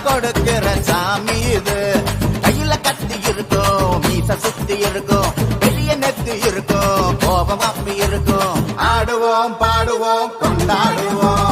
கொடுக்கிற சாமி இது. கையில கத்தி இருக்கும், மீச சுத்தி இருக்கும், பெரிய நெத்தி இருக்கும், கோபம் அப்பி இருக்கும். ஆடுவோம் பாடுவோம் கொண்டாடுவோம்.